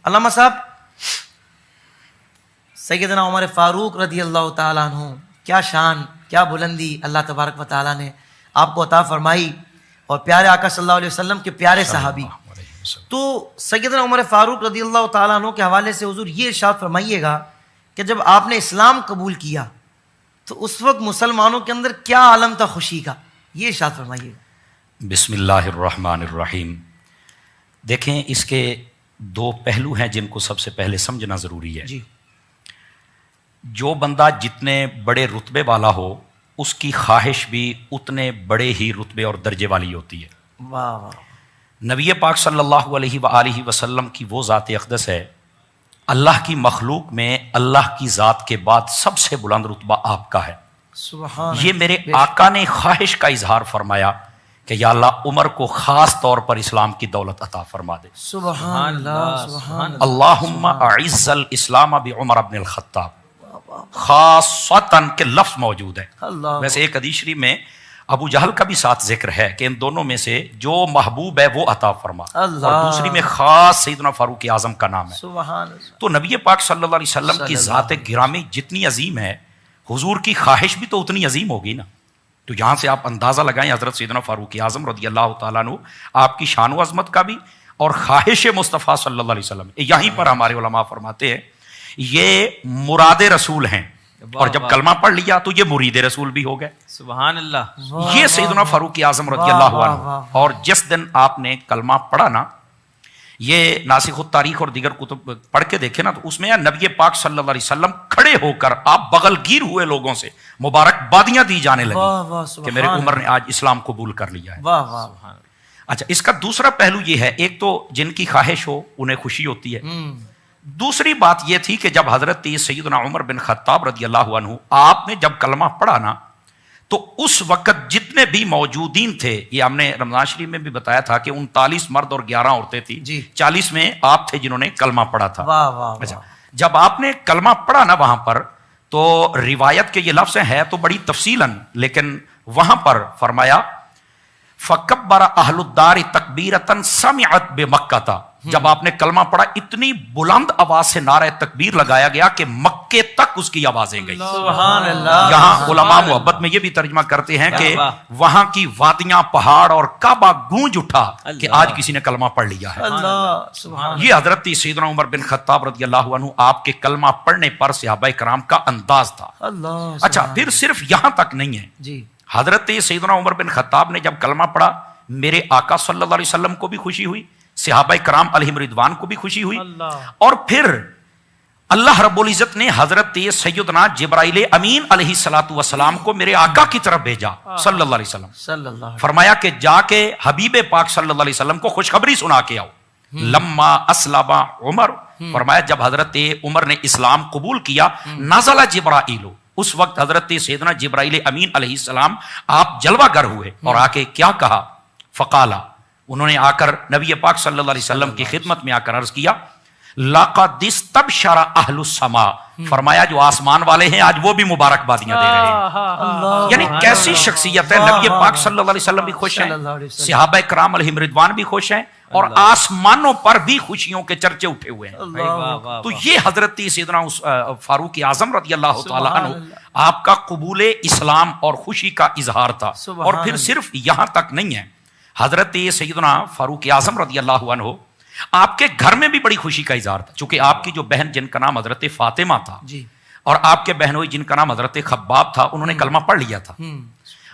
علامہ صاحب، سیدنا عمر فاروق رضی اللہ تعالیٰ عنہ، کیا شان، کیا بلندی اللہ تبارک و تعالیٰ نے آپ کو عطا فرمائی، اور پیارے آقا صلی اللہ علیہ وسلم کے پیارے صحابی. تو سیدنا عمر فاروق رضی اللہ تعالیٰ عنہ کے حوالے سے حضور یہ ارشاد فرمائیے گا کہ جب آپ نے اسلام قبول کیا تو اس وقت مسلمانوں کے اندر کیا عالم تھا خوشی کا، یہ ارشاد فرمائیے گا. بسم اللہ الرحمن الرحیم. دیکھیں، اس کے دو پہلو ہیں جن کو سب سے پہلے سمجھنا ضروری ہے. جی. جو بندہ جتنے بڑے رتبے والا ہو اس کی خواہش بھی اتنے بڑے ہی رتبے اور درجے والی ہوتی ہے. واہ واہ. نبی پاک صلی اللہ علیہ وآلہ وسلم کی وہ ذات اقدس ہے، اللہ کی مخلوق میں اللہ کی ذات کے بعد سب سے بلند رتبہ آپ کا ہے. سبحان. یہ میرے آقا نے خواہش کا اظہار فرمایا کہ یا اللہ عمر کو خاص طور پر اسلام کی دولت عطا فرما دے. سبحان اللہ. سبحان اللہ. اللہم اعز الاسلام بعمر بن الخطاب. خاصتاً کے لفظ موجود ہے. اللہ. ویسے ایک حدیث شریف میں ابو جہل کا بھی ساتھ ذکر ہے کہ ان دونوں میں سے جو محبوب ہے وہ عطا فرما، اللہ. اور دوسری میں خاص سیدنا فاروق اعظم کا نام ہے. سبحان اللہ. تو نبی پاک صلی اللہ علیہ وسلم کی ذات گرامی جتنی عظیم ہے، حضور کی خواہش بھی تو اتنی عظیم ہوگی نا. تو یہاں سے آپ اندازہ لگائیں حضرت سیدنا فاروق اعظم رضی اللہ تعالیٰ عنہ آپ کی شان و عظمت کا بھی اور خواہش مصطفیٰ صلی اللہ علیہ وسلم. یہیں پر ہمارے علماء فرماتے ہیں یہ مراد رسول ہیں، اور جب کلمہ پڑھ لیا تو یہ مرید رسول بھی ہو گئے. سبحان اللہ. یہ سیدنا فاروق اعظم رضی اللہ عنہ. اور جس دن آپ نے کلمہ پڑھا نا، یہ ناسخ التاریخ اور دیگر کتب پڑھ کے دیکھے نا، تو اس میں نبی پاک صلی اللہ علیہ وسلم کھڑے ہو کر آپ بغل گیر ہوئے لوگوں سے مبارک بادیاں دی جانے لگی کہ میرے عمر نے آج اسلام قبول کر لیا ہے. واہ واہ. اچھا، اس کا دوسرا پہلو یہ ہے، ایک تو جن کی خواہش ہو انہیں خوشی ہوتی ہے. دوسری بات یہ تھی کہ جب حضرت سیدنا عمر بن خطاب رضی اللہ عنہ آپ نے جب کلمہ پڑھا نا، تو اس وقت جتنے بھی موجودین تھے، یہ ہم نے رمضان شریف میں بھی بتایا تھا کہ 39 مرد اور 11 عورتیں تھیں. جی. 40 میں آپ تھے جنہوں نے کلمہ پڑھا تھا. واہ واہ. اچھا، جب آپ نے کلمہ پڑھا نا وہاں پر، تو روایت کے یہ لفظ ہیں تو بڑی تفصیلاً، لیکن وہاں پر فرمایا فَكَبَّرَ أَهْلُ الدَّارِ تَكْبِيرَةً سَمِعَتْ بِمَكَّةَ. جب آپ نے کلمہ پڑھا اتنی بلند آواز سے نعرہ تکبیر لگایا گیا کہ مکے تک اس کی آوازیں گئی. سبحان اللہ. یہاں علماء محبت میں یہ بھی ترجمہ کرتے ہیں کہ وہاں کی وادیاں، پہاڑ اور کعبہ گونج اٹھا کہ آج کسی نے کلمہ پڑھ لیا ہے. اللہ. سبحان. یہ حضرت سیدنا عمر بن خطاب رضی اللہ عنہ آپ کے کلمہ پڑھنے پر صحابہ کرام کا انداز تھا. اللہ. اچھا، پھر صرف یہاں تک نہیں ہے. جی. حضرت سیدنا عمر بن خطاب نے جب کلمہ پڑھا، میرے آقا صلی اللہ علیہ وسلم کو بھی خوشی ہوئی، صحابہ کرام علیہم رضوان کو بھی خوشی ہوئی. اور پھر اللہ رب العزت نے حضرت سیدنا جبرائیل امین علیہ الصلوۃ والسلام کو میرے آقا کی طرف بھیجا صلی اللہ علیہ وسلم. صلی اللہ. فرمایا کہ جا کے حبیب پاک صلی اللہ علیہ وسلم کو خوشخبری سنا کے آؤ. لما اسلم عمر، فرمایا جب حضرت عمر نے اسلام قبول کیا، نزل جبرائیل، اس وقت حضرت سیدنا جبرائیل امین علیہ السلام آپ جلوہ گر ہوئے اور آ کے کیا کہا؟ فقالا، انہوں نے آ کر نبی پاک صلی اللہ علیہ وسلم کی خدمت میں آ کر عرض کیا لقد استبشر اہل السماء، فرمایا جو آسمان والے ہیں آج وہ بھی مبارکبادیاں دے رہے ہیں. یعنی کیسی شخصیت ہے. نبی پاک صلی اللہ علیہ وسلم بھی خوش ہیں، صحابہ کرام علیہم رضوان بھی خوش ہیں، اور آسمانوں پر بھی خوشیوں کے چرچے اٹھے ہوئے ہیں. تو یہ حضرت سیدنا فاروق اعظم رضی اللہ تعالی عنہ آپ کا قبول اسلام اور خوشی کا اظہار تھا. اور پھر صرف یہاں تک نہیں ہے، حضرت سیدنا فاروق اعظم رضی اللہ عنہ آپ کے گھر میں بھی بڑی خوشی کا اظہار تھا، چونکہ آپ کی جو بہن جن کا نام حضرت فاطمہ تھا، جی، اور آپ کے بہنوئی جن کا نام حضرت خباب تھا، انہوں نے کلمہ پڑھ لیا تھا.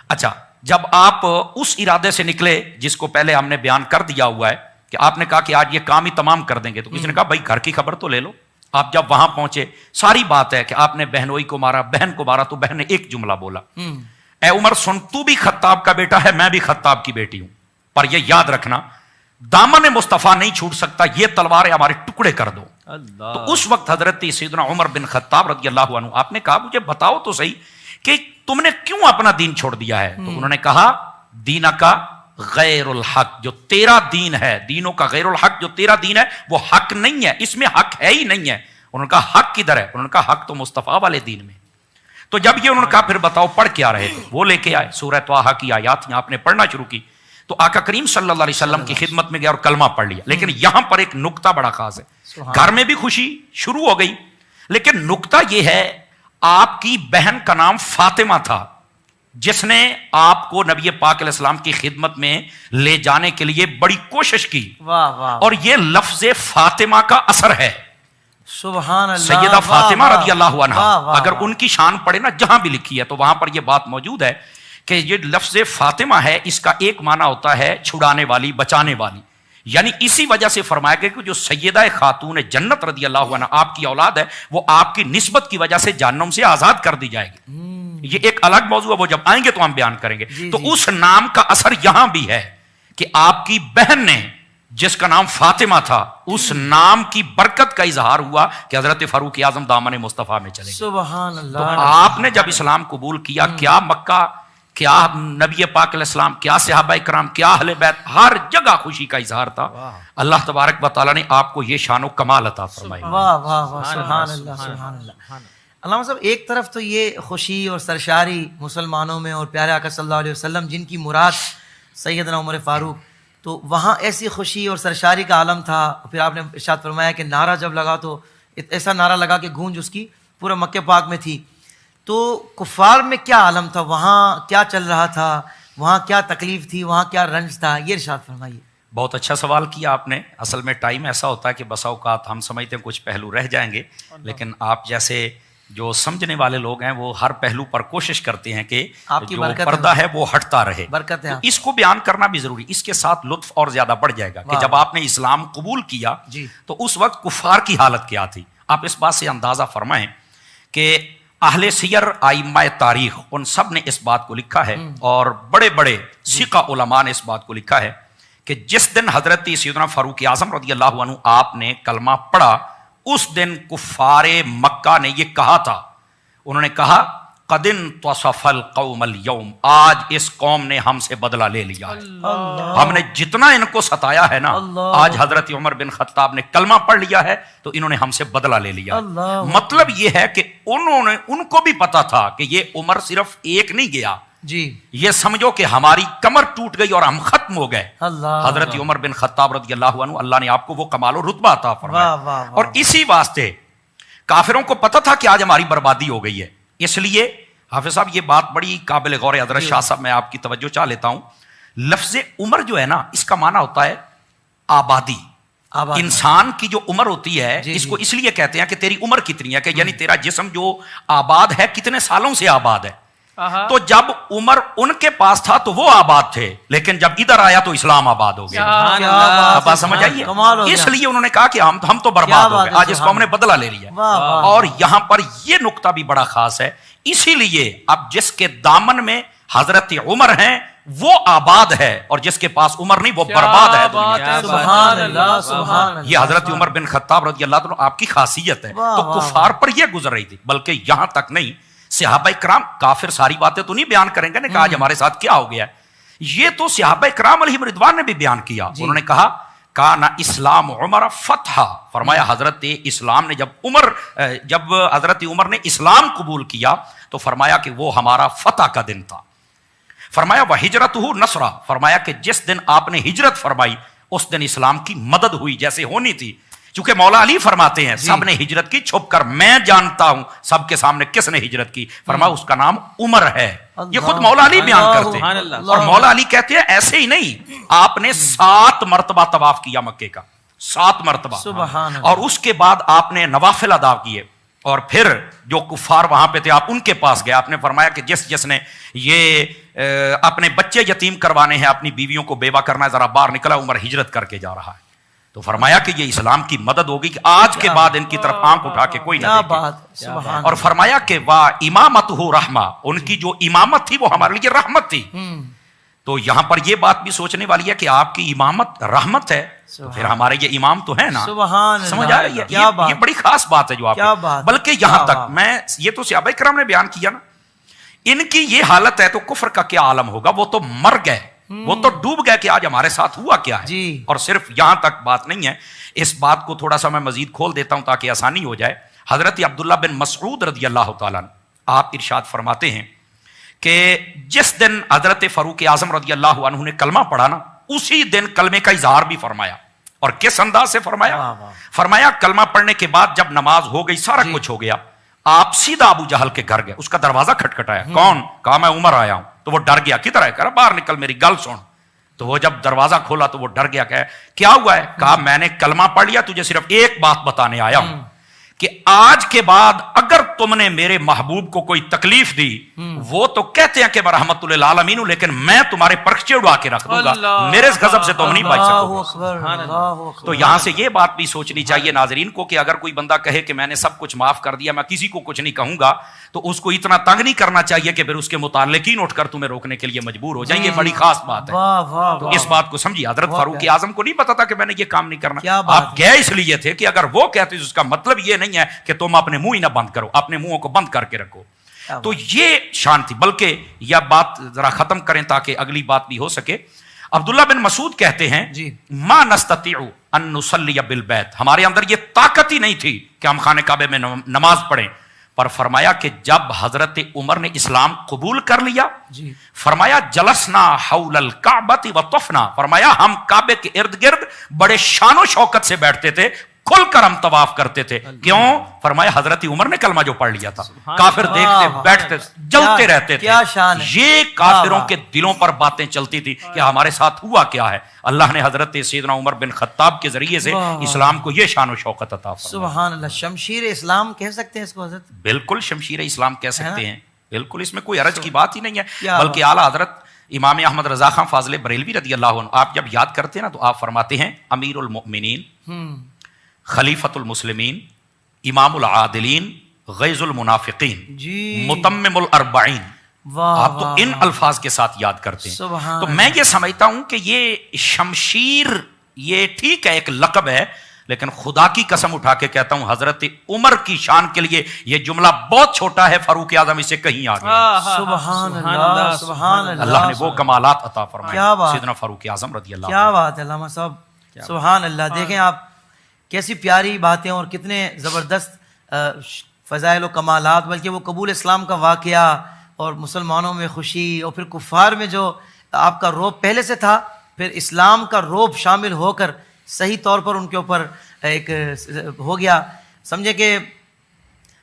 اچھا، جب آپ اس ارادے سے نکلے جس کو پہلے ہم نے بیان کر دیا ہوا ہے کہ آپ نے کہا کہ آج یہ کام ہی تمام کر دیں گے، تو کسی نے کہا بھائی گھر کی خبر تو لے لو. آپ جب وہاں پہنچے، ساری بات ہے کہ آپ نے بہنوئی کو مارا، بہن کو مارا، تو بہن نے ایک جملہ بولا، اے عمر سن، تو بھی خطاب کا بیٹا ہے، میں بھی خطاب کی بیٹی ہوں، پر یہ یاد رکھنا دامن مصطفیٰ نہیں چھوٹ سکتا، یہ تلواریں ہمارے ٹکڑے کر دو. تو اس وقت حضرت سیدنا عمر بن خطاب رضی اللہ عنہ آپ نے کہا مجھے بتاؤ تو صحیح کہ تم نے کیوں اپنا دین چھوڑ دیا ہے؟ تو انہوں نے کہا دین کا غیر الحق، جو تیرا دین ہے، دینوں کا غیر الحق، جو تیرا دین ہے وہ حق نہیں ہے، اس میں حق ہے ہی نہیں ہے. انہوں نے کہا حق کدھر ہے؟ انہوں نے کہا حق تو مصطفیٰ والے دین میں. تو جب یہ انہوں نے کہا پھر بتاؤ پڑھ کیا رہے تھے، وہ لے کے آئے سورہ طٰہٰ کی آیات، یہاں آپ نے پڑھنا شروع کی. تو آقا کریم صلی اللہ علیہ وسلم کی خدمت میں گیا اور کلمہ پڑھ لیا. لیکن یہاں پر ایک نکتہ بڑا خاص ہے. گھر میں بھی خوشی شروع ہو گئی, لیکن نکتہ یہ ہے آپ کی بہن کا نام فاطمہ تھا, جس نے آپ کو نبی پاک علیہ السلام کی خدمت میں لے جانے کے لیے بڑی کوشش کی. واہ واہ. اور یہ لفظ فاطمہ کا اثر ہے. سبحان اللہ. سیدہ فاطمہ رضی اللہ عنہا, واہ واہ. اگر ان کی شان پڑھے نا جہاں بھی لکھی ہے تو وہاں پر یہ بات موجود ہے کہ یہ لفظ فاطمہ ہے, اس کا ایک معنی ہوتا ہے چھڑانے والی, بچانے والی. یعنی اسی وجہ سے فرمایا گیا کہ جو سیدہ خاتون جنت رضی اللہ عنہا آپ کی اولاد ہے, وہ آپ کی نسبت کی وجہ سے جہنم سے آزاد کر دی جائے گی. یہ ایک الگ موضوع ہے, وہ جب آئیں گے تو ہم بیان کریں گے. تو اس نام کا اثر یہاں بھی ہے کہ آپ کی بہن نے جس کا نام فاطمہ تھا, اس نام کی برکت کا اظہار ہوا کہ حضرت فاروق اعظم دامن مصطفیٰ میں چلے گئے. سبحان اللہ. تو آپ نے جب اسلام قبول کیا, کیا مکہ, کیا نبی پاک علیہ السلام, کیا صحابہ کرام, کیا اہل بیت, ہر جگہ خوشی کا اظہار تھا. اللہ تبارک و تعالیٰ نے آپ کو یہ شان و کمال عطا فرمائی. واہ واہ واہ. سبحان اللہ سبحان اللہ. علامہ صاحب, ایک طرف تو یہ خوشی اور سرشاری مسلمانوں میں اور پیارے آقا صلی اللہ علیہ وسلم جن کی مراد سیدنا عمر فاروق, تو وہاں ایسی خوشی اور سرشاری کا عالم تھا. پھر آپ نے ارشاد فرمایا کہ نعرہ جب لگا تو ایسا نعرہ لگا کہ گونج اس کی پورا مکہ پاک میں تھی. تو کفار میں کیا عالم تھا, وہاں کیا چل رہا تھا, وہاں کیا تکلیف تھی, وہاں کیا رنج تھا, یہ ارشاد فرمائیے. بہت اچھا سوال کیا آپ نے. اصل میں ٹائم ایسا ہوتا ہے کہ بسا اوقات ہم سمجھتے ہیں کچھ پہلو رہ جائیں گے, لیکن آپ جیسے جو سمجھنے والے لوگ ہیں وہ ہر پہلو پر کوشش کرتے ہیں کہ جو پردہ ہے وہ ہٹتا رہے. برکت ہے. اس کو بیان کرنا بھی ضروری, اس کے ساتھ لطف اور زیادہ بڑھ جائے گا کہ جب آپ نے اسلام قبول کیا تو اس وقت کفار کی حالت کیا تھی. آپ اس بات سے اندازہ فرمائیں کہ اہل سیر ائمہ تاریخ ان سب نے اس بات کو لکھا ہے, اور بڑے بڑے ثقہ علماء نے اس بات کو لکھا ہے کہ جس دن حضرت سیدنا فاروق اعظم رضی اللہ عنہ آپ نے کلمہ پڑھا, اس دن کفار مکہ نے یہ کہا تھا, انہوں نے کہا قد انتصف القوم اليوم, آج اس قوم نے ہم سے بدلہ لے لیا ہے. ہم نے جتنا ان کو ستایا ہے نا, آج حضرت عمر بن خطاب نے کلمہ پڑھ لیا ہے تو انہوں نے ہم سے بدلہ لے لیا. مطلب یہ ہے کہ ان کو بھی پتا تھا کہ یہ عمر صرف ایک نہیں گیا, یہ سمجھو کہ ہماری کمر ٹوٹ گئی اور ہم ختم ہو گئے. حضرت عمر بن خطاب رضی اللہ عنہ, اللہ نے آپ کو وہ کمال و رتبہ عطا فرمایا. اور اسی واسطے کافروں کو پتا تھا کہ آج ہماری بربادی ہو گئی ہے. اس لیے حافظ صاحب یہ بات بڑی قابل غور ہے. حضرت شاہ صاحب میں آپ کی توجہ چاہ لیتا ہوں. لفظ عمر جو ہے نا, اس کا معنی ہوتا ہے آبادی. انسان کی جو عمر ہوتی ہے اس کو اس لیے کہتے ہیں کہ تیری عمر کتنی ہے, کہ یعنی تیرا جسم جو آباد ہے کتنے سالوں سے آباد ہے. تو جب عمر ان کے پاس تھا تو وہ آباد تھے, لیکن جب ادھر آیا تو اسلام آباد ہو گیا. بات سمجھ آئیے. اس لیے انہوں نے کہا کہ ہم تو برباد ہو گئے, آج اس قوم نے بدلہ لے لیا. اور یہاں پر یہ نقطہ بھی بڑا خاص ہے, اسی لیے اب جس کے دامن میں حضرت عمر ہیں وہ آباد ہے, اور جس کے پاس عمر نہیں وہ برباد ہے. سبحان اللہ سبحان اللہ. یہ حضرت عمر بن خطاب رضی اللہ عنہ آپ کی خاصیت ہے. تو کفار پر یہ گزر رہی تھی, بلکہ یہاں تک نہیں, صحابہ کرام, کافر ساری باتیں تو نہیں بیان کریں گے نا کہ آج ہمارے ساتھ کیا ہو گیا. یہ تو صحابہ کرام علیہم رضوان نے بھی بیان کیا. انہوں نے کہا کانا اسلام عمر فتح, فرمایا حضرت اسلام نے جب حضرت عمر نے اسلام قبول کیا تو فرمایا کہ وہ ہمارا فتح کا دن تھا. فرمایا وہجرتہ نصرہ, فرمایا کہ جس دن آپ نے ہجرت فرمائی اس دن اسلام کی مدد ہوئی جیسے ہونی تھی. چونکہ مولا علی فرماتے ہیں سب نے ہجرت کی چھپ کر, میں جانتا ہوں سب کے سامنے کس نے ہجرت کی. فرمایا اس کا نام عمر ہے. یہ خود مولا علی بیان کرتے ہیں. اور مولا علی کہتے ہیں ایسے ہی نہیں, آپ نے 7 مرتبہ طواف کیا مکے کا, 7 مرتبہ. اور اس کے بعد آپ نے نوافل ادا کیے, اور پھر جو کفار وہاں پہ تھے آپ ان کے پاس گئے. آپ نے فرمایا کہ جس نے یہ اپنے بچے یتیم کروانے ہیں, اپنی بیویوں کو بیوہ کرنا ہے, ذرا باہر نکلا, عمر ہجرت کر کے جا رہا ہے. تو فرمایا کہ یہ اسلام کی مدد ہوگی کہ آج کے بعد ان کی طرف آنکھ اٹھا کے کوئی نہ دیکھے. اور فرمایا کہ وا امامتہ رحمہ, ان کی جو امامت تھی وہ ہمارے لیے رحمت تھی. تو یہاں پر یہ بات بھی سوچنے والی ہے کہ آپ کی امامت رحمت ہے, تو پھر ہمارے یہ امام تو ہے نا. سمجھ آ رہی ہے, یہ بڑی خاص بات ہے جو آپ, بلکہ یہاں تک میں یہ تو صحابہ کرام نے بیان کیا نا, ان کی یہ حالت ہے تو کفر کا کیا عالم ہوگا. وہ تو مر گئے, وہ تو ڈوب گئے کہ آج ہمارے ساتھ ہوا کیا ہے. اور صرف یہاں تک بات نہیں ہے, اس بات کو تھوڑا سا میں مزید کھول دیتا ہوں تاکہ آسانی ہو جائے. حضرت عبداللہ بن مسعود رضی اللہ تعالیٰ عنہ آپ ارشاد فرماتے ہیں کہ جس دن حضرت فاروق اعظم رضی اللہ عنہ نے کلمہ پڑھا نا، اسی دن کلمے کا اظہار بھی فرمایا. اور کس انداز سے فرمایا؟ فرمایا کلمہ پڑھنے کے بعد جب نماز ہو گئی، سارا کچھ ہو گیا، آپ سیدھا ابو جہل کے گھر گئے. اس کا دروازہ کھٹکھٹایا. کون؟ کہا میں عمر آیا ہوں. تو وہ ڈر گیا. کدھر ہے؟ کہا باہر نکل، میری گل سن. تو وہ جب دروازہ کھولا تو وہ ڈر گیا. کہ کیا ہوا ہے؟ کہا میں نے کلمہ پڑھ لیا، تجھے صرف ایک بات بتانے آیا ہوں کہ آج کے بعد اگر تم نے میرے محبوب کو کوئی تکلیف دی، وہ تو کہتے ہیں کہ میں رحمت للعالمین ہوں، لیکن میں تمہارے پرخچے اڑا کے رکھ دوں گا، میرے اس غضب سے تم نہیں بچ سکو. تو یہاں سے یہ بات بھی سوچنی چاہیے ناظرین کو کہ اگر کوئی بندہ کہے کہ میں نے سب کچھ معاف کر دیا، میں کسی کو کچھ نہیں کہوں گا، تو اس کو اتنا تنگ نہیں کرنا چاہیے کہ پھر اس کے متعلقین اٹھ کر تمہیں روکنے کے لیے مجبور ہو جائیں. یہ بڑی خاص بات ہے. تو اس بات کو سمجھیے. حضرت فاروق اعظم کو نہیں پتا تھا کہ میں نے یہ کام نہیں کرنا. آپ گئے اس لیے تھے کہ اگر وہ کہتے اس کا مطلب یہ نہیں ہے کہ تم اپنے منہ ہی نہ بند کرو، اپنے منہوں کو بند کر کے رکھو. تو یہ شان تھی. بلکہ یہ بات ذرا ختم کریں تاکہ اگلی بات بھی ہو سکے. عبداللہ بن مسعود کہتے ہیں ما نستطيع ان نصلي بالبيت، ہمارے اندر یہ طاقت ہی نہیں تھی کہ ہم خانہ کعبے میں نماز پڑھیں. پر فرمایا کہ جب حضرت عمر نے اسلام قبول کر لیا، فرمایا جلسنا حول الکعبۃ وطفنا، فرمایا ہم کعبے کے ارد گرد بڑے شان و شوکت سے بیٹھتے تھے، کھل کر ہم طواف کرتے تھے. کیوں؟ فرمایا حضرت عمر نے کلمہ جو پڑھ لیا تھا. کافر دیکھتے بیٹھتے جلتے رہتے تھے. یہ کافروں کے دلوں پر باتیں چلتی تھی کہ ہمارے ساتھ ہوا کیا ہے. اللہ نے حضرت سیدنا عمر بن خطاب کے ذریعے سے اسلام کو یہ شان و شوکت عطا فرمایا. سبحان اللہ. شمشیر اسلام کہہ سکتے ہیں اس کو حضرت؟ بالکل شمشیر اسلام کہہ سکتے ہیں. بالکل اس میں کوئی حرج کی بات ہی نہیں ہے. بلکہ اعلیٰ حضرت امام احمد رضا خان فاضل بریلوی رضی اللہ عنہ، آپ جب یاد کرتے ہیں نا تو آپ فرماتے ہیں امیر المؤمنین، خلیفۃ المسلمین، امام العادلین، غیظ المنافقین، متمم الاربعین. آپ تو ان الفاظ کے ساتھ یاد کرتے ہیں. تو میں یہ سمجھتا ہوں کہ یہ شمشیر یہ ٹھیک ہے ایک لقب ہے، لیکن خدا کی قسم اٹھا کے کہتا ہوں حضرت عمر کی شان کے لیے یہ جملہ بہت چھوٹا ہے. فاروق اعظم اسے کہیں آگے. سبحان اللہ. سبحان اللہ. اللہ نے وہ کمالات عطا فرمائے سیدنا فاروق اعظم رضی اللہ عنہ. کیا بات ہے علامہ صاحب. سبحان اللہ. دیکھیں آپ کیسی پیاری باتیں اور کتنے زبردست فضائل و کمالات. بلکہ وہ قبول اسلام کا واقعہ اور مسلمانوں میں خوشی، اور پھر کفار میں جو آپ کا روب پہلے سے تھا، پھر اسلام کا روب شامل ہو کر صحیح طور پر ان کے اوپر ایک ہو گیا. سمجھے کہ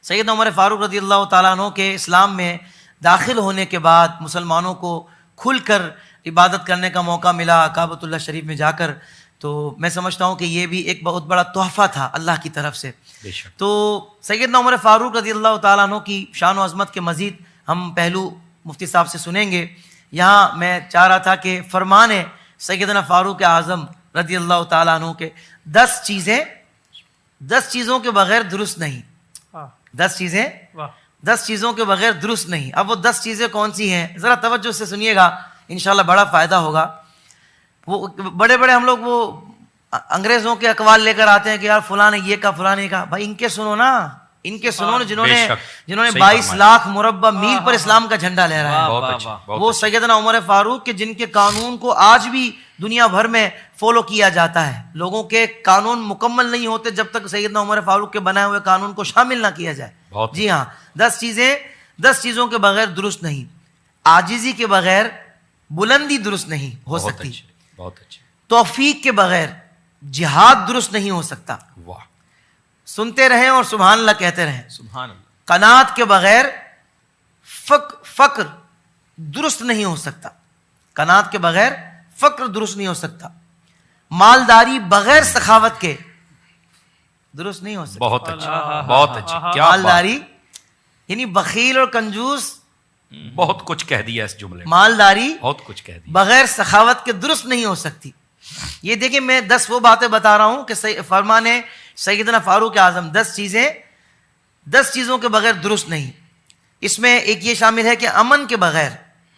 سیدنا عمر فاروق رضی اللہ تعالیٰ عنہ کے اسلام میں داخل ہونے کے بعد مسلمانوں کو کھل کر عبادت کرنے کا موقع ملا کعبۃ اللہ شریف میں جا کر. تو میں سمجھتا ہوں کہ یہ بھی ایک بہت بڑا تحفہ تھا اللہ کی طرف سے. تو سیدنا عمر فاروق رضی اللہ تعالیٰ عنہ کی شان و عظمت کے مزید ہم پہلو مفتی صاحب سے سنیں گے. یہاں میں چاہ رہا تھا کہ فرمان سیدنا فاروق اعظم رضی اللہ تعالیٰ عنہ کے 10 چیزوں کے بغیر درست نہیں. 10 چیزوں کے بغیر درست نہیں. اب وہ 10 چیزیں کون سی ہیں ذرا توجہ سے سنیے گا، انشاءاللہ بڑا فائدہ ہوگا. وہ بڑے بڑے ہم لوگ وہ انگریزوں کے اقوال لے کر آتے ہیں کہ یار فلاں نے یہ کہا، فلاں نے کہا. بھائی ان کے سنو نا، ان کے سنو نا جنہوں نے 22 لاکھ مربع میل پر اسلام کا جھنڈا لہرایا ہے. وہ سیدنا عمر فاروق کے جن کے قانون کو آج بھی دنیا بھر میں فالو کیا جاتا ہے. لوگوں کے قانون مکمل نہیں ہوتے جب تک سیدنا عمر فاروق کے بنائے ہوئے قانون کو شامل نہ کیا جائے. جی ہاں. 10 چیزوں کے بغیر درست نہیں. عاجزی کے بغیر بلندی درست نہیں ہو سکتی. توفیق کے بغیر جہاد درست نہیں ہو سکتا. سنتے رہیں اور سبحان اللہ کہتے رہیں. سبحان اللہ. قناعت کے بغیر فقر درست نہیں ہو سکتا. قناعت کے بغیر فقر درست نہیں ہو سکتا. مالداری بغیر سخاوت کے درست نہیں ہو سکتا. بہت اچھا، بہت اچھا. مالداری یعنی بخیل اور کنجوس بہت کچھ کہہ دیا اس جملے. مالداری بہت کچھ کہہ دیا بغیر سخاوت کے درست نہیں ہو سکتی. یہ دیکھیں میں 10 وہ باتیں بتا رہا ہوں کہ فرمان سیدنا فاروق اعظم 10 چیزوں کے بغیر درست نہیں. اس میں ایک یہ شامل ہے کہ امن کے بغیر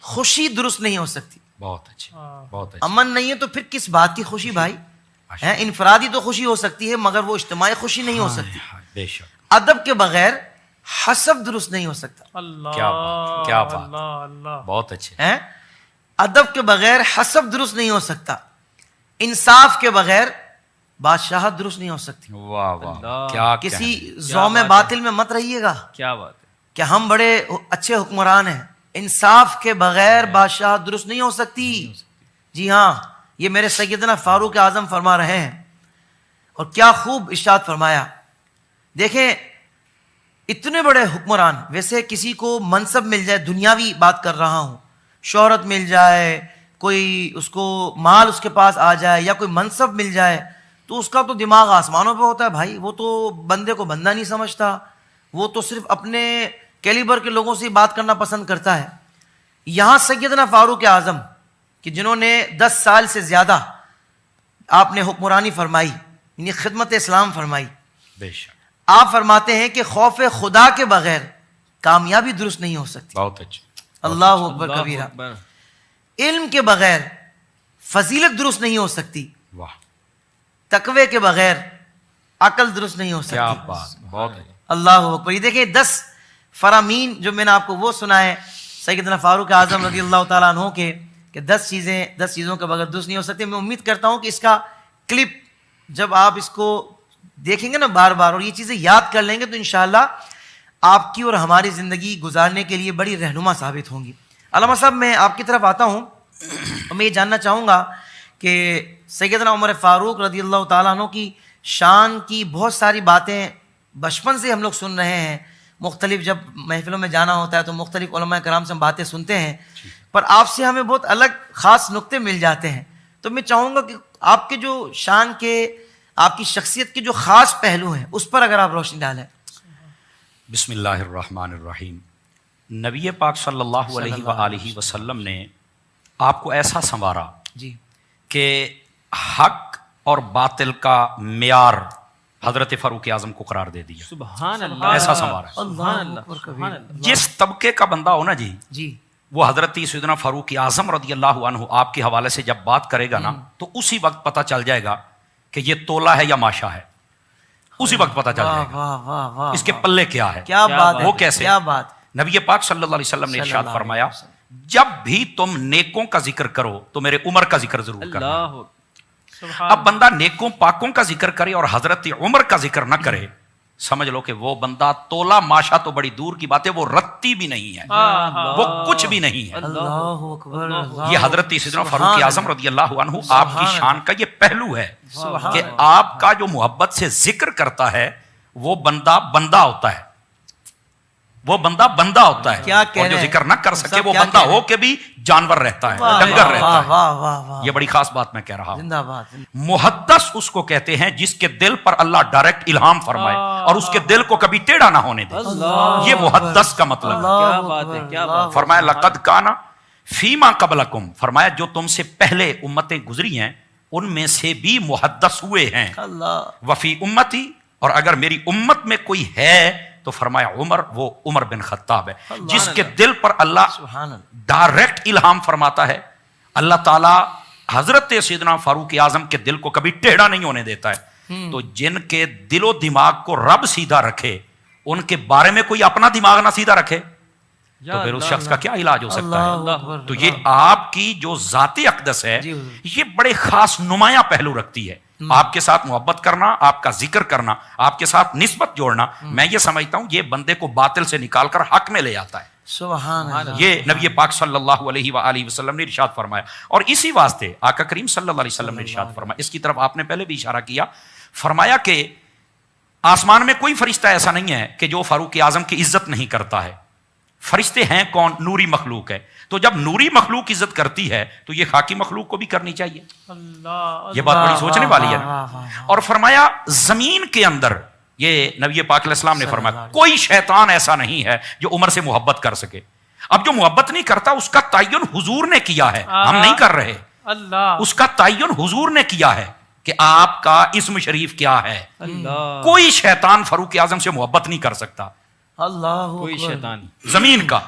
خوشی درست نہیں ہو سکتی. بہت اچھا، بہت اچھا. امن نہیں ہے تو پھر کس بات کی خوشی بھائی؟ انفرادی تو خوشی ہو سکتی ہے مگر وہ اجتماعی خوشی نہیں ہو سکتی. بے شک. ادب کے بغیر حسب درست نہیں ہو سکتا. کیا بات. بہت اچھے. ادب کے بغیر حسب درست نہیں ہو سکتا. انصاف کے بغیر بادشاہت درست نہیں ہو سکتی. واہ واہ. کیا کسی زوم باطل میں مت رہیے گا. کیا بات ہے کہ ہم بڑے اچھے حکمران ہیں. انصاف کے بغیر بادشاہ درست نہیں ہو سکتی. جی ہاں، یہ میرے سیدنا فاروق اعظم فرما رہے ہیں. اور کیا خوب ارشاد فرمایا. دیکھیں اتنے بڑے حکمران، ویسے کسی کو منصب مل جائے، دنیاوی بات کر رہا ہوں، شہرت مل جائے، کوئی اس کو مال اس کے پاس آ جائے یا کوئی منصب مل جائے تو اس کا تو دماغ آسمانوں پہ ہوتا ہے بھائی. وہ تو بندے کو بندہ نہیں سمجھتا، وہ تو صرف اپنے کیلیبر کے لوگوں سے بات کرنا پسند کرتا ہے. یہاں سیدنا فاروق اعظم کہ جنہوں نے 10 سال سے زیادہ آپ نے حکمرانی فرمائی، یعنی خدمت اسلام فرمائی، بے شک آپ فرماتے ہیں کہ خوف خدا کے بغیر کامیابی درست نہیں ہو سکتی. بہت اچھا. اللہ اکبر کبیرہ. علم کے بغیر فضیلت درست نہیں ہو سکتی. واہ، تقوی کے بغیر عقل درست نہیں ہو کیا سکتی. بات، بہت اچھا. اللہ اکبر. یہ دیکھیں 10 فرامین جو میں نے آپ کو وہ سنائے سیدنا فاروق اعظم رضی اللہ تعالیٰ عنہ کے، کہ 10 چیزوں کے بغیر درست نہیں ہو سکتی. میں امید کرتا ہوں کہ اس کا کلپ جب آپ اس کو دیکھیں گے نا بار بار اور یہ چیزیں یاد کر لیں گے تو انشاءاللہ آپ کی اور ہماری زندگی گزارنے کے لیے بڑی رہنما ثابت ہوں گی. علامہ صاحب میں آپ کی طرف آتا ہوں اور میں یہ جاننا چاہوں گا کہ سیدنا عمر فاروق رضی اللہ تعالیٰ عنہ کی شان کی بہت ساری باتیں بچپن سے ہم لوگ سن رہے ہیں. مختلف جب محفلوں میں جانا ہوتا ہے تو مختلف علماء کرام سے ہم باتیں سنتے ہیں، پر آپ سے ہمیں بہت الگ خاص نقطے مل جاتے ہیں. تو میں چاہوں گا کہ آپ کے جو شان کے، آپ کی شخصیت کے جو خاص پہلو ہیں اس پر اگر آپ روشنی ڈالیں. بسم اللہ الرحمن الرحیم. نبی پاک صلی اللہ علیہ وآلہ وسلم نے آپ کو ایسا سنوارا جی کہ حق اور باطل کا معیار حضرت فاروق اعظم کو قرار دے دیا. سبحان اللہ. ایسا سنوارا. اللہ اکبر کبیرہ. جس طبقے کا بندہ ہو نا جی وہ حضرت سیدنا فاروق اعظم رضی اللہ عنہ آپ کے حوالے سے جب بات کرے گا نا تو اسی وقت پتہ چل جائے گا کہ یہ تولا ہے یا ماشا ہے. اسی وقت پتہ چل جائے گا واہ واہ واہ، اس کے پلے کیا ہے. کیا بات ہے، وہ کیسے؟ کیا بات. نبی پاک صلی اللہ علیہ وسلم نے صلی ارشاد اللہ علیہ فرمایا وسلم. جب بھی تم نیکوں کا ذکر کرو تو میرے عمر کا ذکر ضرور کرنا. اللہ سبحان. اب بندہ نیکوں پاکوں کا ذکر کرے اور حضرت عمر کا ذکر نہ کرے، سمجھ لو کہ وہ بندہ تولا ماشا تو بڑی دور کی بات ہے، وہ رتی بھی نہیں ہے، وہ کچھ بھی نہیں ہے. اللہ اکبر. یہ حضرت سیدنا فاروق اعظم رضی اللہ عنہ آپ کی شان کا یہ پہلو ہے کہ آپ کا جو محبت سے ذکر کرتا ہے وہ بندہ بندہ ہوتا ہے، وہ بندہ بندہ ہوتا ہے. کیا کہہ اور جو رہے ہیں؟ ذکر نہ کر سکے صاحب وہ کیا بندہ کہہ رہے ہو ہیں؟ کے بھی جانور رہتا ہے، واہ ڈنگر رہتا واہ ہے. واہ واہ واہ. یہ بڑی خاص بات میں کہہ رہا ہوں. زندہ باد. محدث اس کو کہتے ہیں جس کے دل پر اللہ ڈائریکٹ الہام فرمائے اور اس کے دل کو کبھی ٹیڑھا نہ ہونے دے. اللہ. یہ محدث کا مطلب ہے. کیا بات ہے، کیا بات ہے. فرمایا لقد کانا فیما قبلکم، فرمایا جو تم سے پہلے امتیں گزری ہیں ان میں سے بھی محدث ہوئے ہیں. اللہ. وفی امتی، اور اگر میری امت میں کوئی ہے تو فرمایا عمر، وہ عمر بن خطاب ہے جس کے دل پر اللہ سبحان اللہ. ڈائریکٹ الہام فرماتا ہے. اللہ تعالیٰ حضرت سیدنا فاروق اعظم کے دل کو کبھی ٹیڑھا نہیں ہونے دیتا ہے. تو جن کے دل و دماغ کو رب سیدھا رکھے، ان کے بارے میں کوئی اپنا دماغ نہ سیدھا رکھے تو پھر اس شخص کا کیا علاج ہو سکتا ہے. اللہ اکبر. تو یہ آپ کی جو ذاتی اقدس ہے جی. یہ بڑے خاص نمایاں پہلو رکھتی ہے. آپ کے ساتھ محبت کرنا، آپ کا ذکر کرنا، آپ کے ساتھ نسبت جوڑنا، میں یہ سمجھتا ہوں یہ بندے کو باطل سے نکال کر حق میں لے آتا ہے. سبحان اللہ. یہ نبی پاک صلی اللہ علیہ وآلہ وسلم نے ارشاد فرمایا. اور اسی واسطے آقا کریم صلی اللہ علیہ وسلم نے ارشاد فرمایا، اس کی طرف آپ نے پہلے بھی اشارہ کیا، فرمایا کہ آسمان میں کوئی فرشتہ ایسا نہیں ہے کہ جو فاروق اعظم کی عزت نہیں کرتا ہے. فرشتے ہیں کون؟ نوری مخلوق ہے. تو جب نوری مخلوق عزت کرتی ہے تو یہ خاکی مخلوق کو بھی کرنی چاہیے. اللہ. یہ بات بڑی سوچنے والی ہے نا. اور فرمایا زمین کے اندر، یہ نبی پاک علیہ السلام نے فرمایا کوئی شیطان ایسا نہیں ہے جو عمر سے محبت کر سکے. اب جو محبت نہیں کرتا اس کا تعین حضور نے کیا ہے، ہم نہیں کر رہے. اللہ. اس کا تعین حضور نے کیا ہے کہ آپ کا اسم شریف کیا ہے. اللہ. کوئی شیطان فاروق اعظم سے محبت نہیں کر سکتا. اللہ کوئی اکبر. شیطان.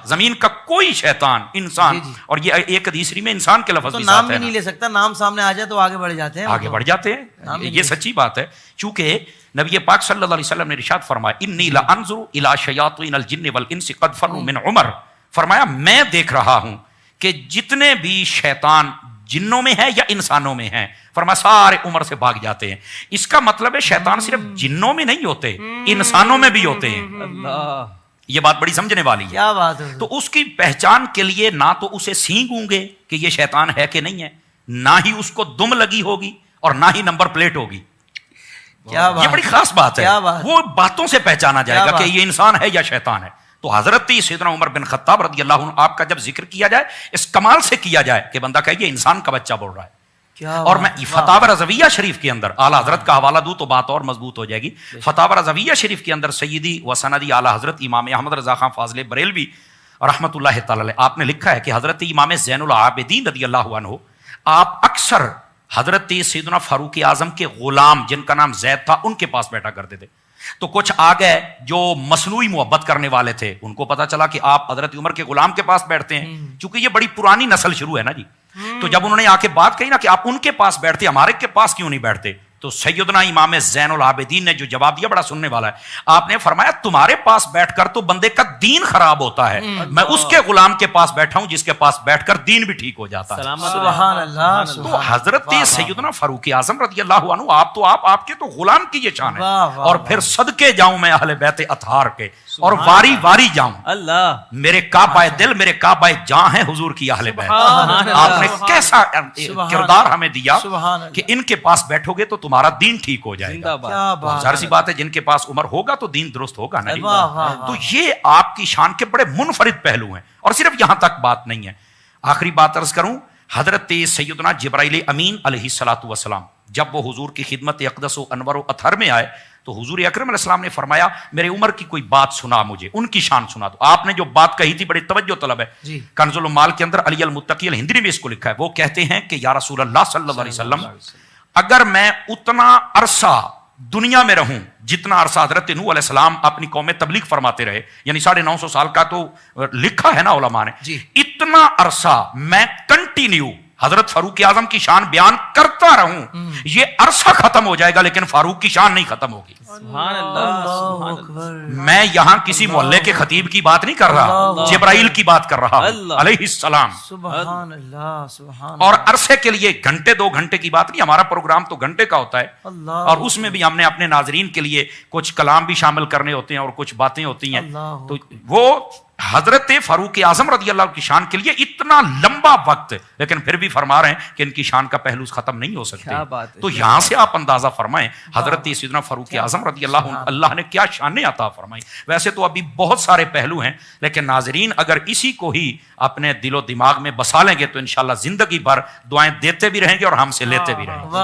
زمین کا کوئی شیطان، انسان. جی. اور یہ ایک حدیث میں انسان کے لفظ تو بھی نام ساتھ بھی ہے نہیں نا. لے سکتا، نام سامنے آ جائے تو آگے بڑھ جاتے ہیں. آگے بڑھ جاتے ہیں. یہ سچی بات ہے. چونکہ نبی پاک صلی اللہ علیہ وسلم نے ارشاد فرمایا انی لانظر الی شیاطین الجن والانس قد فروا من عمر. فرمایا میں دیکھ رہا ہوں کہ جتنے بھی شیطان جنوں میں ہیں یا انسانوں میں ہیں، فرمایا سارے عمر سے بھاگ جاتے ہیں. اس کا مطلب ہے شیطان صرف جنوں میں نہیں ہوتے، انسانوں میں بھی ہوتے ہیں. اللہ. یہ بات بڑی سمجھنے والی ہے. کیا بات ہے. تو اس کی پہچان کے لیے نہ تو اسے سینگ ہوں گے کہ یہ شیطان ہے کہ نہیں ہے، نہ ہی اس کو دم لگی ہوگی اور نہ ہی نمبر پلیٹ ہوگی. کیا بات. یہ بڑی خاص بات ہے. کیا بات. وہ باتوں سے پہچانا جائے کیا گا کہ بات. یہ انسان ہے یا شیطان ہے. تو حضرت سیدنا عمر بن خطاب رضی اللہ عنہ آپ کا جب ذکر کیا جائے اس کمال سے کیا جائے کہ بندہ کہے یہ انسان کا بچہ بول رہا ہے. اور میں فتاوی رضویہ شریف کے اندر اعلیٰ حضرت کا حوالہ دوں تو بات اور مضبوط ہو جائے گی. فتاوی رضویہ شریف کے اندر سیدی و سندی اعلیٰ حضرت امام احمد رضا خان فاضل بریلوی رحمۃ اللہ تعالی علیہ آپ نے لکھا ہے کہ حضرت امام زین العابدین رضی اللہ عنہ آپ اکثر حضرت سیدنا فاروق اعظم کے غلام جن کا نام زید تھا ان کے پاس بیٹھا کرتے تھے. تو کچھ آ گئے جو مصنوعی محبت کرنے والے تھے، ان کو پتا چلا کہ آپ حضرت عمر کے غلام کے پاس بیٹھتے ہیں، چونکہ یہ بڑی پرانی نسل شروع ہے نا جی. تو جب انہوں نے آ کے بات کہی نا کہ آپ ان کے پاس بیٹھتے ہمارے کے پاس کیوں نہیں بیٹھتے، تو سیدنا امام زین العابدین نے جو جواب دیا بڑا سننے والا ہے. آپ نے فرمایا تمہارے پاس بیٹھ کر تو بندے کا دین خراب ہوتا ہے، میں اس کے غلام کے پاس بیٹھا ہوں جس کے پاس بیٹھ کر دین بھی ٹھیک ہو جاتا ہے. سبحان اللہ. تو حضرت سیدنا فاروق اعظم رضی اللہ عنہ آپ کے تو غلام کی یہ شان ہے. اور پھر صدقے جاؤں میں اہل بیت اطہار کے اور واری واری جاؤں. اللہ میرے کعبہ دل میرے کعبہ جاں ہیں حضور کی اہل بیت. آپ نے کیسا کردار ہمیں دیا کہ ان کے پاس بیٹھو گے تو تمہارا دین ٹھیک ہو جائے گا. ظاہر سی بات ہے جن کے پاس عمر ہوگا تو دین درست ہوگا نا. تو یہ آپ کی شان کے بڑے منفرد پہلو ہیں. اور صرف یہاں تک بات نہیں ہے، آخری بات عرض کروں. حضرت سیدنا جبرائیل امین علیہ الصلوۃ والسلام جب وہ حضور کی خدمت اقدس و انور و اطہر میں آئے تو حضور اکرم علیہ السلام نے فرمایا میرے عمر کی کوئی بات سنا، مجھے ان کی شان سنا. تو آپ نے جو بات کہی تھی بڑی توجہ طلب ہے. کنز المال کے اندر علی المتقی الہندری میں اس کو لکھا ہے. وہ کہتے ہیں کہ یا رسول اللہ صلی اللہ علیہ وسلم اگر میں اتنا عرصہ دنیا میں رہوں جتنا عرصہ حضرت نوح علیہ السلام اپنی قوم میں تبلیغ فرماتے رہے، یعنی 950 سال کا تو لکھا ہے نا علماء نے، اتنا عرصہ میں کنٹینیو حضرت فاروق اعظم کی شان بیان کرتا رہوں، یہ عرصہ ختم ہو جائے گا لیکن فاروق کی شان نہیں ختم ہوگی. سبحان اللہ. میں یہاں کسی محلے کے خطیب کی بات نہیں کر رہا، جبرائیل کی بات کر رہا ہوں علیہ السلام. سبحان اللہ. سبحان اور عرصے کے لیے گھنٹے 2 گھنٹے کی بات نہیں، ہمارا پروگرام تو گھنٹے کا ہوتا ہے اور اس میں بھی ہم نے اپنے ناظرین کے لیے کچھ کلام بھی شامل کرنے ہوتے ہیں اور کچھ باتیں ہوتی ہیں. تو وہ حضرت فاروق اعظم رضی اللہ کی شان کے لیے اتنا لمبا وقت، لیکن پھر بھی فرما رہے ہیں کہ ان کی شان کا پہلو ختم نہیں ہو سکتے. تو یہاں سے آپ اندازہ فرمائیں حضرت سیدنا فاروق اعظم رضی اللہ نے کیا شانیں عطا فرمائی. ویسے تو ابھی بہت سارے پہلو ہیں لیکن ناظرین اگر اسی کو ہی اپنے دل و دماغ میں بسا لیں گے تو انشاءاللہ زندگی بھر دعائیں دیتے بھی رہیں گے اور ہم سے لیتے بھی رہیں گے.